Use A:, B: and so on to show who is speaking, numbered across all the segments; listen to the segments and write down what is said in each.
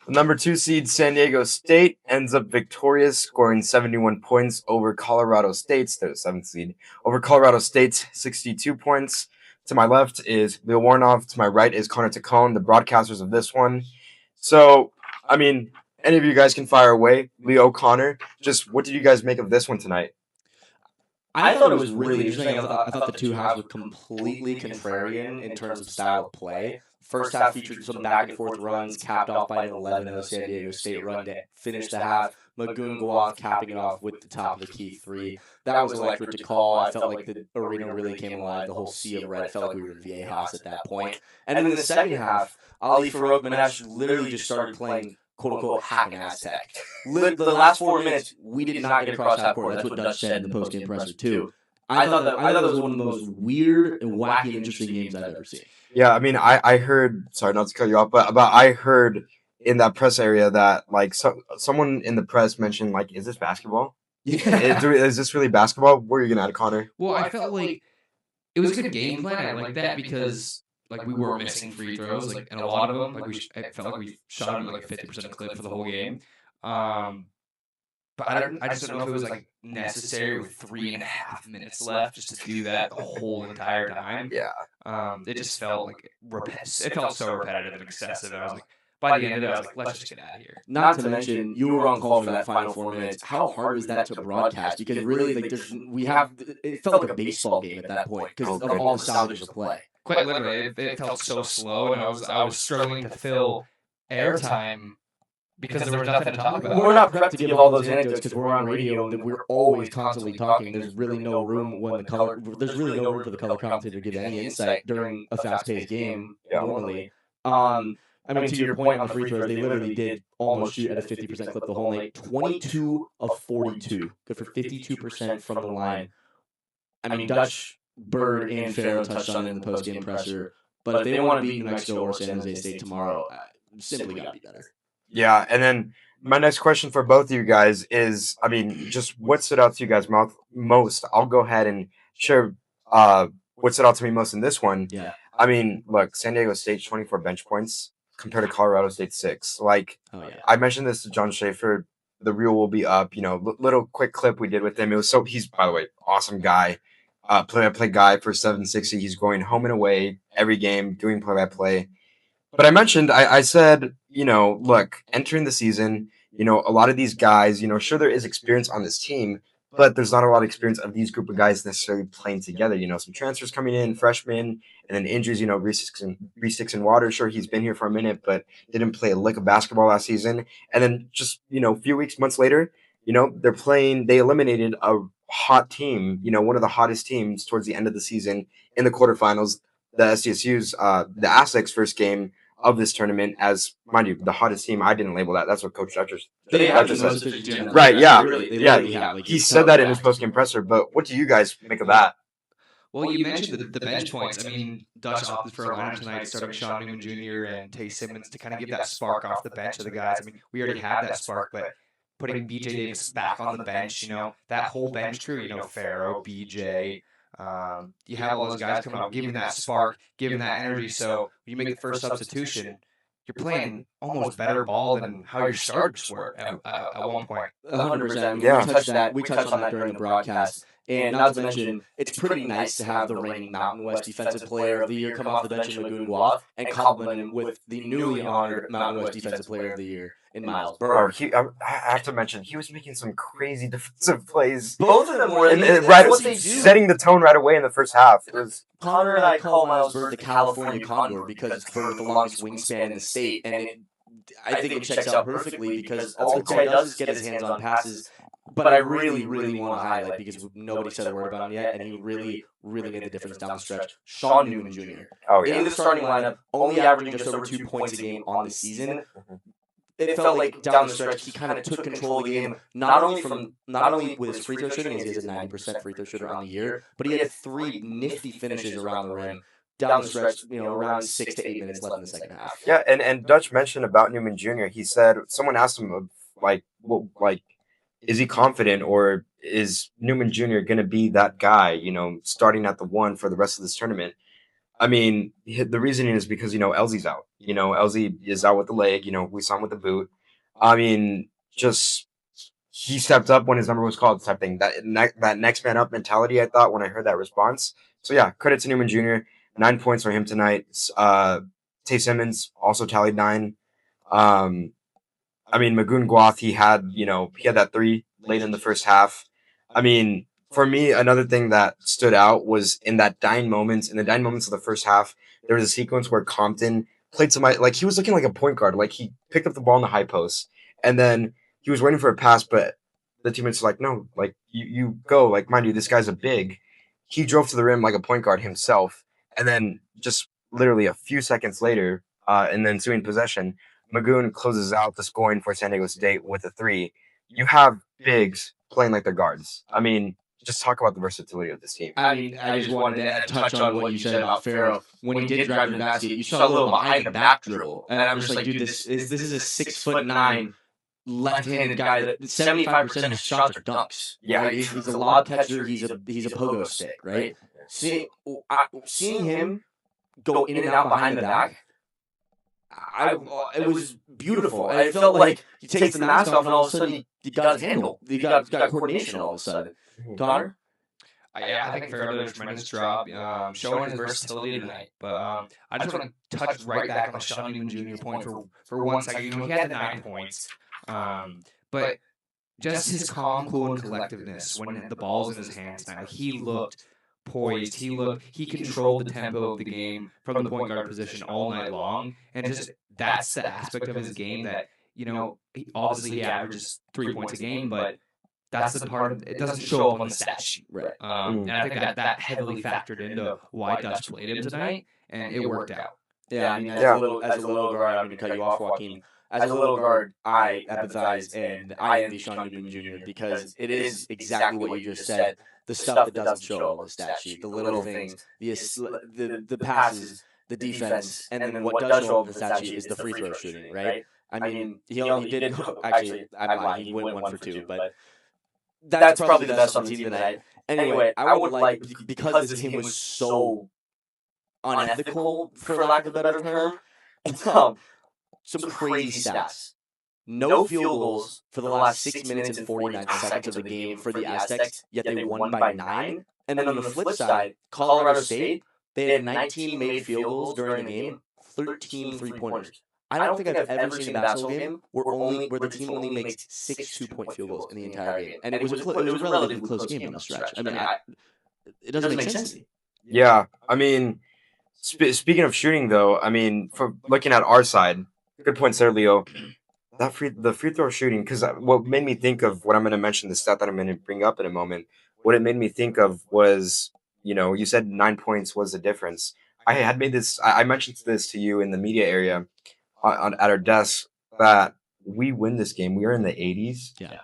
A: The number 2 seed San Diego State ends up victorious, scoring 71 points over Colorado State's, the 7th seed, over Colorado State's 62 points. To my left is Leo Warnoff. To my right is Connor Tacone, the broadcasters of this one. So, I mean, any of you guys can fire away. Leo, Connor, just what did you guys make of this one tonight?
B: I thought it was really interesting. I thought the two halves were completely contrarian in terms of style of play. First half featured some back and forth runs, capped off by an 11-0 San Diego State run to finish the half. Magoon Guath capping it off with the top of the key three. That was electric to call. I felt like the arena really came alive. The whole sea of red felt like we were in Viejas at that point. And then in the second half, Ali Farouk Manash literally just started playing quote unquote hacking Aztec. The last 4 minutes, we did not get across half court. That's what Dutch said in the postgame presser too. I thought that was one of the most weird and wacky and interesting games I've ever seen.
A: Yeah, I mean, I heard. Sorry, not to cut you off, but I heard in that press area that like someone in the press mentioned like, is this basketball?
B: Yeah.
A: Is this really basketball? What are you gonna add, Connor?
C: Well, I felt like it was a good game plan. I like that because like we were missing free throws, like and a lot of them. Like I felt like we shot them at like 50% clip for the whole game. But I just don't know if it was like necessary with 3.5 minutes left just to do that the whole entire time.
A: Yeah.
C: It just felt like it felt so repetitive and excessive. And I was like, by the end of it, I was like, let's just get out of here.
B: Not to mention, you were on call for that final 4 minutes. How hard was that to broadcast? Because really, like, it felt like a baseball game at that point because of all the salvage of play.
C: Quite literally, it felt so slow, and I was struggling to fill airtime because there was nothing to talk about.
B: We're not prepped to give all those anecdotes because we're on radio and we're always constantly talking. There's really no room there's really no room for the color commentator to give any insight during a fast-paced game normally. I mean, to your point on the free throws, they literally did almost shoot at a 50% clip the whole night. 22 of 42, good for 52% from the line. I mean, Dutch, Bird, and Farrow touched on it in the post-game presser, but if they want to beat New Mexico or San Jose State tomorrow, simply got to be better.
A: Yeah, and then my next question for both of you guys is, I mean, just what stood out to you guys most? I'll go ahead and share what stood out to me most in this one.
B: Yeah.
A: I mean, look, San Diego State's 24 bench points compared to Colorado State's 6. Like, I mentioned this to John Schaefer. The reel will be up. You know, little quick clip we did with him. It was he's, by the way, awesome guy. Play-by-play guy for 760. He's going home and away every game, doing play-by-play. But I mentioned, I said, you know, look, entering the season, you know, a lot of these guys, you know, sure there is experience on this team, but there's not a lot of experience of these group of guys necessarily playing together. You know, some transfers coming in, freshmen, and then injuries. You know, Reese and Water. Sure, he's been here for a minute, but didn't play a lick of basketball last season. And then just a few months later, you know, they're playing. They eliminated a hot team. You know, one of the hottest teams towards the end of the season in the quarterfinals. The SDSU's the Aztecs' first game of this tournament, as mind you, the hottest team. I didn't label that. That's what Coach Dutcher said. Right? Yeah, he said that in his postgame presser. But what do you guys make of that?
C: Well, you mentioned the bench points. I mean, Dutch opted for a lineup tonight, starting Sean Newman Jr. and Tay Simmons to kind of give that spark off the bench of the guys. I mean, we already had that spark, but putting BJ Davis back on the bench, you know, that whole bench crew, you know, Farrow, BJ. You have all those guys coming up, giving that spark, giving that energy. So when you make the first substitution, you're playing almost better ball than how your starters were at one point.
B: 100%. Yeah, we touched on that during the broadcast. And not to mention, it's pretty nice to have the reigning Mountain West Defensive Player of the Year come off the bench in Magoon Guath and compliment him with the newly honored Mountain West Defensive Player of the Year in Miles Burr.
A: I have to mention, he was making some crazy defensive plays.
B: Both of them were.
A: Setting the tone right away in the first half. It was
B: Connor and I call Miles Burr the California Condor because Burr the longest wingspan in the state, and I think it checks out perfectly because all the guy does is get his hands on passes. But I really, really want to highlight, because nobody said a word about him yet, and he really, really made the difference down the stretch. Sean Newman Jr. In the starting lineup, only averaging just over 2 points a game on the season. It felt like down the stretch he kind of took control of the game, not only with his free throw shooting, as he is a 90% free throw shooter on the year, but he had 3 nifty finishes around the rim. Down the stretch, you know, around 6 to 8 minutes left in the second half.
A: Yeah, and Dutch mentioned about Newman Jr. He said, someone asked him is he confident, or is Newman Jr. going to be that guy, you know, starting at the 1 for the rest of this tournament? I mean, the reasoning is because, Elzy's out. Elzy is out with the leg. We saw him with the boot. I mean, just he stepped up when his number was called type thing. That next man up mentality, I thought, when I heard that response. So, yeah, credit to Newman Jr. 9 points for him tonight. Tay Simmons also tallied 9. I mean, Magoon Guath, he had that 3 late in the first half. I mean, for me, another thing that stood out was in the dying moments of the first half, there was a sequence where Compton played somebody, like he was looking like a point guard. Like he picked up the ball in the high post and then he was waiting for a pass, but the teammates were like, no, like you go. Like, mind you, this guy's a big. He drove to the rim like a point guard himself. And then just literally a few seconds later, in the ensuing possession, Magoon closes out the scoring for San Diego State with a 3. You have bigs playing like they're guards. I mean, just talk about the versatility of this team.
B: I mean, I just wanted to touch on what you said about Farrell. When he did drive to the basket, you saw a little behind the back dribble, and I'm just like, dude, this is a 6'9" left-handed guy that 75% of his shots are dunks.
A: Yeah,
B: right? He's a lob catcher. He's a pogo stick, right? Seeing him go in and out behind the back, it was beautiful. And it felt like he takes the mask off, and all of a sudden he got his handle. He got coordination all of a sudden. Connor?
C: Yeah, I think Farrell did a tremendous job showing his versatility tonight. But I just want to touch right back on the Sean Newman Jr. point for 1 second. He had the 9 points, but just his calm, cool, and collectiveness when the ball's in his hands tonight. Like, he looked poised. He controlled the tempo of the game from the point guard position all night long, and just that's the aspect of his game that obviously he averages 3 points a game, but that's the part of it doesn't show up on the stat sheet.
B: Right.
C: And I think that heavily factored into why Dutch played him tonight, and it worked out.
B: Yeah, I mean, as a little guard, I don't mean to cut you off, Joaquin. As a little guard, I empathize and I envy Sean Newman Jr. because it is exactly what you just said. The stuff that doesn't show on the stat sheet, the little things, the passes, the defense, and then what does show up on the stat sheet is the free throw shooting, right? I mean, he did actually. I'm lying. He went 1 for 2, but that's probably the best on the team tonight. Anyway, I would like, because this team was so unethical, for lack of a better term, some crazy stats. No field goals for the last 6 minutes and 49 seconds of the game for the Aztecs, yet they won by 9. And then on the flip side, Colorado State, they had 19 made field goals during the game, 13 3-pointers. I don't think I've ever seen a basketball game where the team only makes 6 2-point field goals in the entire game, and it was a relatively close game on the stretch. I mean, it doesn't make sense to me.
A: Yeah, I mean, speaking of shooting, though, I mean, for looking at our side, good points there, Leo. The free throw shooting, because what made me think of what I'm going to mention, the stat that I'm going to bring up in a moment. What it made me think of was, you said 9 points was the difference. I had made this. I mentioned this to you in the media area. At our desk, that we win this game. We are in the 80s.
B: Yeah.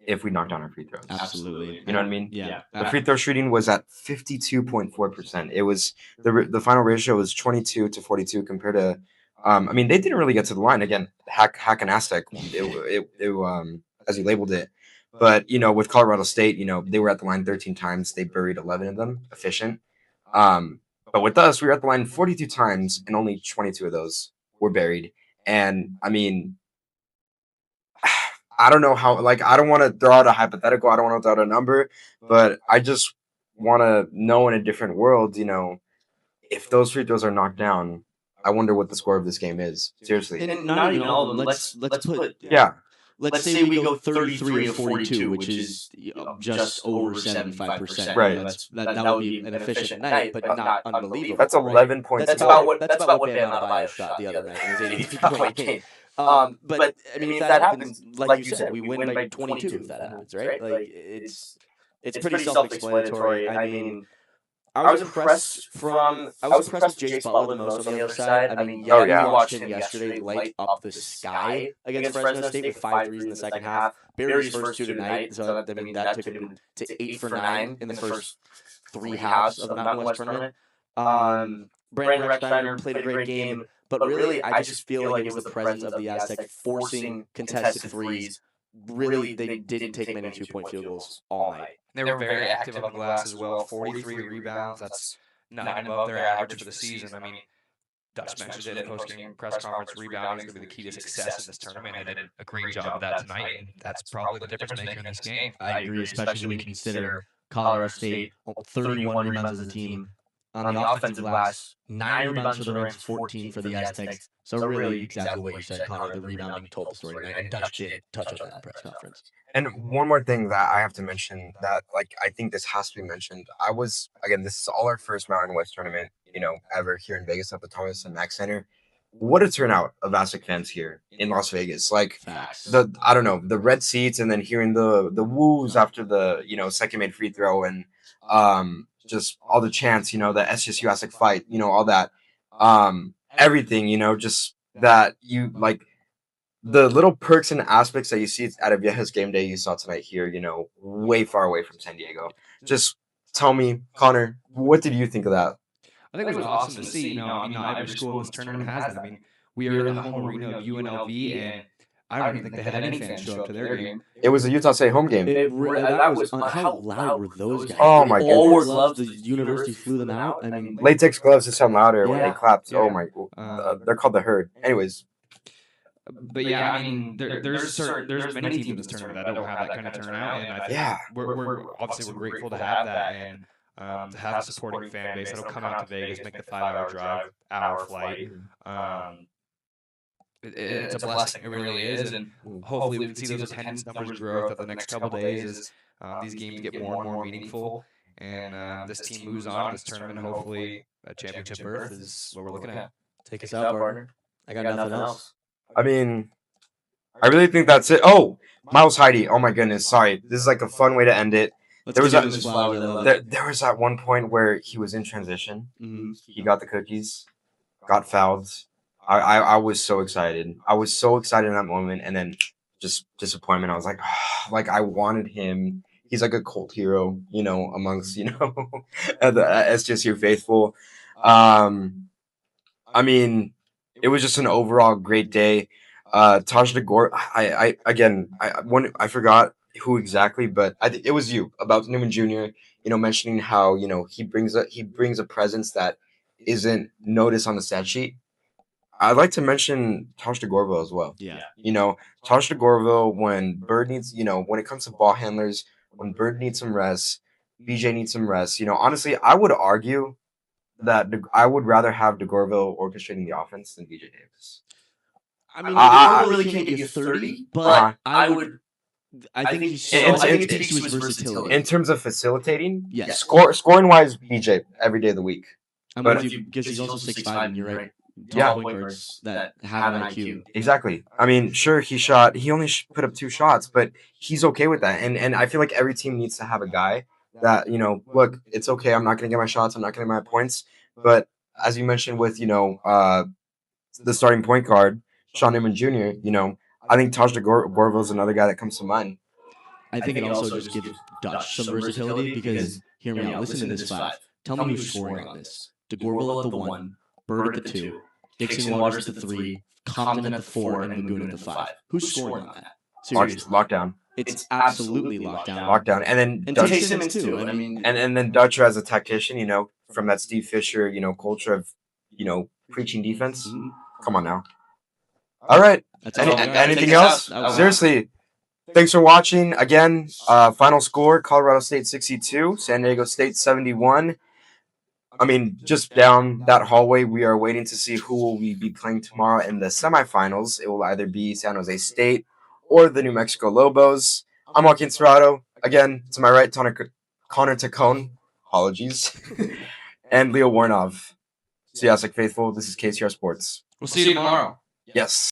A: If we knock down our free throws.
B: Absolutely.
A: You know what I mean?
B: Yeah.
A: The free throw shooting was at 52.4%. It was the final ratio was 22 to 42 compared to. I mean, they didn't really get to the line again. Hack and Aztec. As you labeled it. But with Colorado State, they were at the line 13 times. They buried 11 of them. Efficient. But with us, we were at the line 42 times, and only 22 of those were buried. And I mean, I don't know how, I don't want to throw out a hypothetical. I don't want to throw out a number, but I just want to know in a different world, if those free throws are knocked down, I wonder what the score of this game is. Seriously.
B: And not even all of them. Let's put.
A: Yeah.
B: Let's say we go 33 or 42, which is just over 75%.
A: Right.
B: That would be an efficient night, but not unbelievable.
A: That's 11 points.
B: That's about what Bam Adebayo shot the other night. It was 83-point game. But I mean, if that happens, like you said, we win by 22 if that happens, right? Like it's pretty self-explanatory. I mean, I was impressed with Jace Butler the most on the other side. I mean, we watched him yesterday light up the sky against Fresno State with 5 threes in the second half. Buried his first 2 tonight, so I mean that took him to 8 for 9 in the first 3 halves of the Mountain West tournament. Brandon Recksteiner played a great game, but really I just feel like it was the presence of the Aztecs forcing contested threes. Really, they didn't take many 2-point field goals all night.
C: They were very active on the glass as well. 43 rebounds. 9 above their average for the season. I mean, Dutch mentioned it in the post-game press conference. Rebounding is going to be the key to success in this tournament, and they did a great job of that tonight. And that's probably the difference maker in this game.
B: I agree, especially when you consider Colorado State 31 rebounds as a team. On the offensive glass, 9 rebounds for the Reds, 14 for the Aztecs. So really, exactly what you said, Connor. The rebounding told the story tonight, and Dutch did touch on that in the press conference.
A: And one more thing that I have to mention that, like, I think this has to be mentioned. This is all our first Mountain West tournament, ever here in Vegas at the Thomas and Mack Center. What a turnout of Aztec fans here in Las Vegas. Like,
B: Facts.
A: the red seats, and then hearing the woos after the, second made free throw, and just all the chants, the SDSU Aztec fight, all that, everything, just that you like. The little perks and aspects that you see at a Viejas game day you saw tonight here, way far away from San Diego. Just tell me, Connor, what did you think of that?
C: I think it was awesome to see. Every school in this tournament has that. I mean, we are in the home arena of UNLV, and I don't even think they had any fans show up to their game.
A: It was a Utah State home game.
B: That was how loud were those guys?
A: Oh my goodness!
B: All gloves, the university flew them out. I mean,
A: latex gloves just sound louder when they clapped. Yeah. Oh my! They're called the Herd. Anyways.
C: But yeah, I mean, there's many teams in this tournament that don't have that kind of turnout, and I think we're obviously grateful to have that, and to have a supporting fan base that'll come out to Vegas, make the 5-hour drive, hour flight. It's a blessing. It really is, and hopefully we can see those attendance numbers grow throughout the next couple of days as these games get more and more meaningful, and this team moves on in this tournament. Hopefully, a championship berth is what we're looking at.
B: Take us out, partner. I got nothing else.
A: I mean, I really think that's it. Oh, Miles Heidi. Oh my goodness. Sorry. This is like a fun way to end it. There was that one point where he was in transition.
B: Mm-hmm.
A: He got the cookies, got fouled. I was so excited. I was so excited in that moment, and then just disappointment. I was like, I wanted him. He's like a cult hero, amongst, the SDSU faithful. I mean, it was just an overall great day. Taj DeGore, I forgot who exactly, but I think it was you about Newman Jr. Mentioning how he brings a presence that isn't noticed on the stat sheet. I'd like to mention Taj DeGorville as well.
B: Yeah.
A: Taj DeGorville, when Bird needs, when it comes to ball handlers, when Bird needs some rest, BJ needs some rest. Honestly, I would argue that I would rather have DeGorville orchestrating the offense than BJ Davis.
B: I mean, DeGorville really can't get you 30, but I think he's I think it takes to his versatility.
A: In terms of facilitating,
B: yes.
A: Scoring wise, BJ every day of the week.
B: But because he's also 6'5", and you're right. Tall point guards that have an IQ.
A: Exactly. I mean, sure, he only put up 2 shots, but he's okay with that. And I feel like every team needs to have a guy that, look, it's okay. I'm not going to get my shots. I'm not going to get my points. But as you mentioned with, the starting point guard, Sean Newman Jr., I think Taj DeGorville is another guy that comes to mind.
B: I think it also just gives Dutch some versatility because, hear me out, listen to this 5. Tell me who's scoring on this. DeGorville at the 1, Bird at the 2, Dixon Waters at the 3, Compton at the 4, and Lagoon at the 5. Who's scoring on that?
A: Seriously. Lockdown.
B: It's absolutely locked down.
A: Lockdown. And then
B: Tay Simmons too. I mean,
A: and then Dutcher as a tactician, from that Steve Fisher, culture of, preaching defense.
B: Mm-hmm.
A: Come on now. All right. Anything else? Seriously. Thanks for watching. Again, final score, Colorado State 62, San Diego State 71. I mean, just down that hallway, we are waiting to see who will we be playing tomorrow in the semifinals. It will either be San Jose State or the New Mexico Lobos. I'm Joaquin Serrato. Again, to my right, Connor Tacone. Apologies. And Leo Warnov. See you, Aztec Faithful. This is KCR Sports.
C: We'll see you tomorrow.
A: Yes.